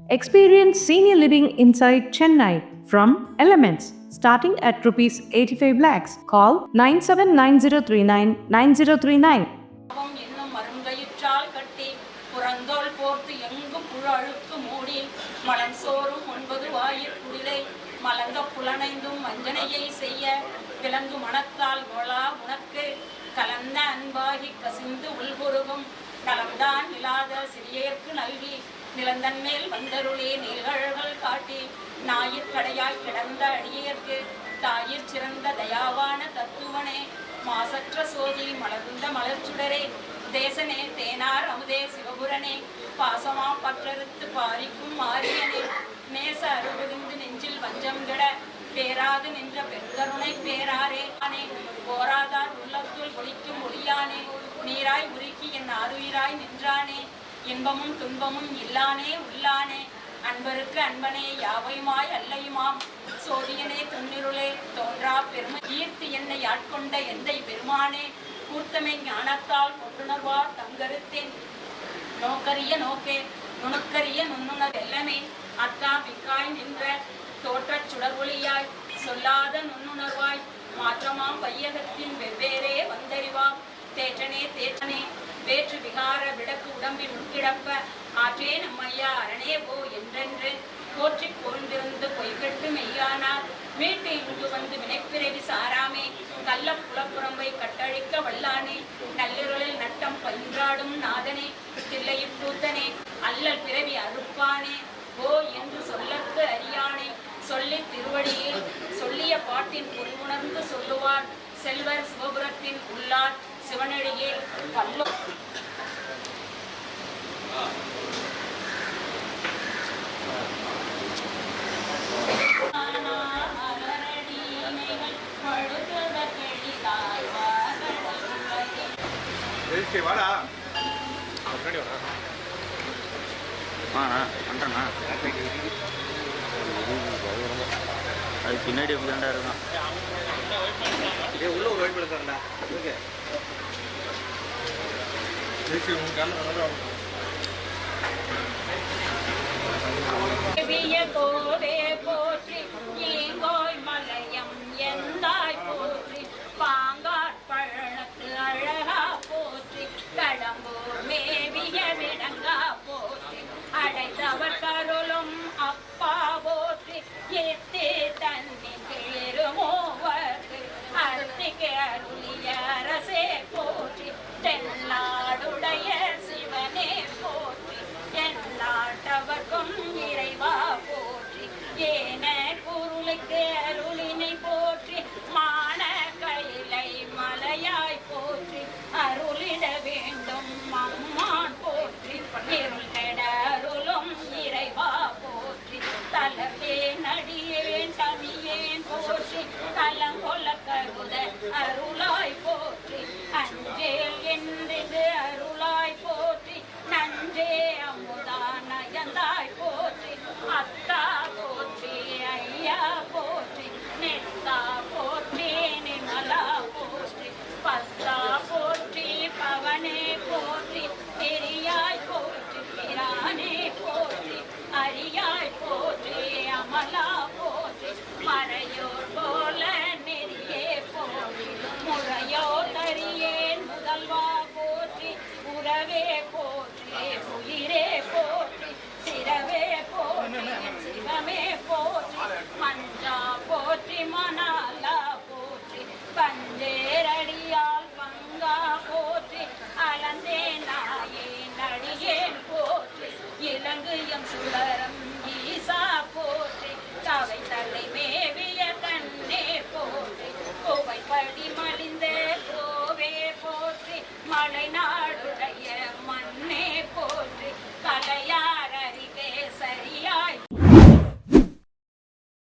Experience senior living inside Chennai from Elements starting at rupees 85 lakhs. Call 9790399039. என்னும் மருங்கயிற்றால் கட்டி புறந்தோல் போர்த்து எங்கும் புழழுக்கு மூடி மலம் சோறும் 9 வாயிற் குடிலை மலங்க புலனைந்தும் வஞ்சனையை செய்ய விலங்கு மனத்தால் கோலா உனக்கு கலந்த அன்பாகி கசிந்து உள்குருகும் நலம்தான் இல்லாத சிறியேற்கு நல்கி நிலந்தன் மேல் வந்தருளே நிகழ்கள் காட்டி ஞாயிற்கடையாய் கிடந்த அடியேற்கு தாயிற் சிறந்த தயாவான தத்துவனே மாசற்ற சோதி மலர்ந்த மலர்ச்சுடரே தேசனே தேனார் அமுதே சிவபுரனே பாசமா பற்றறுத்து பாரிக்கும் மாரியனே நேச அருகுதிந்து நெஞ்சில் வஞ்சம் கெட பேராது நின்ற பெருங்கருணை பேராரே அனே போராதார் உள்ளத்துள் ஒளிக்கும் ஒளியானே நீராய் உருக்கி என் ஆறுயிராய் நின்றானே இன்பமும் துன்பமும் இல்லானே உள்ளானே அன்பருக்கு அன்பனே யாவையுமாய் அல்லையுமாம் சோதியனே துன்னிருளே தோன்றா பெருமை ஈர்த்து என்னை ஆட்கொண்ட எந்தை பெருமானே கூர்த்தமை ஞானத்தால் கொண்டுணர்வார் தங்கருத்தின் நோக்கரிய நோக்கே நுணுக்கரிய நுண்ணுணர் எல்லாமே அத்தா விக்காய் நின்ற தோற்றச் சுடர்வொளியாய் சொல்லாத நுண்ணுணர்வாய் மாற்றமாம் வையகத்தின் வெவ்வேறே வந்தறிவாம் தேற்றனே தேற்றனே வேற்று விகார விடக்கு உடம்பில் உட்கிடப்ப ஆற்றே நம்மையா அரணே போ என்றென்று போற்றிக் போன்றிருந்து பொய்கட்டு மெய்யானார் மீட்டு இங்கு வந்து வினைப்பிறவி சாராமே கள்ள புலப்புறம்பை கட்டழிக்க வல்லானே நள்ளிருளில் நட்டம் பயின்றாடும் நாதனே தில்லையில் கூத்தனே அல்லல் பிறவி அறுப்பானே ஓ என்று சொல்லற்கு அறியானே சொல்லி திருவடியில் சொல்லிய பாட்டின் பொருளுணர்ந்து சொல்லுவார் செல்வர் சிவபுரத்தின் உள்ளார் சிவனடியே பல்லோ அது பின்னாடி எப்படிதாண்டா இருக்கும் உள்ள ஒரு வாய்ப்பு எடுத்தாண்டா ஓகே கோவே போற்றி ஈங்கோய் மலையம் எந்தாய் போற்றி பாங்காட் பழனத்து அழகா போற்றி கடம்பூர் மேவிய விடங்கா போற்றி அடைத்தவர் கருளும் அப்பா போற்றி ஏத்தே தண்ணி கிளிருமோவர்க்கு அருத்திக்கு அருளிய அரசே போற்றி தென்னாடுடைய சிவனே போற்றி எல்லாட்டவர்க்கும் இறைவா போற்றி ஏன குருளுக்கு அருளினை போற்றி மான கைலை மலையாய் போற்றி அருளிட வேண்டும் அம்மான் போற்றி இருளிட அருளும் இறைவா போற்றி தலவே நடியேன் தமியேன் போற்றி கலங்கொல கருத அருளாய் போற்றி அஞ்சேல் என்றது அருளாய் போற்றி நஞ்சே அமுதா நயந்தாய் போற்றி அத்தா போற்றி ஐயா போற்றி நெத்தா போற்றி நிமலா போற்றி பத்தா போற்றி பவனே போற்றி பெரியாய் போற்றி பிரானே போற்றி அரியாய் போற்றி அமலா போற்றி மறையோர் போல நெறியே போற்றி முறையோ தரியேன் முதல்வா போற்றி உறவே போற்றி உயிரே போற்றி சிரவே போற்றி சிவமே போற்றி மஞ்சா போற்றி மணாலா போற்றி பஞ்சேரடியால் பங்கா போற்றி அலந்தே நாயே நடிகேன் போற்றி இலங்கு எம் சுடரம் ஈசா போற்றி கவை தலை மேவிய கண்ணே போற்றி கோவை படி மலிந்த கோவே போற்றி மலை நாடு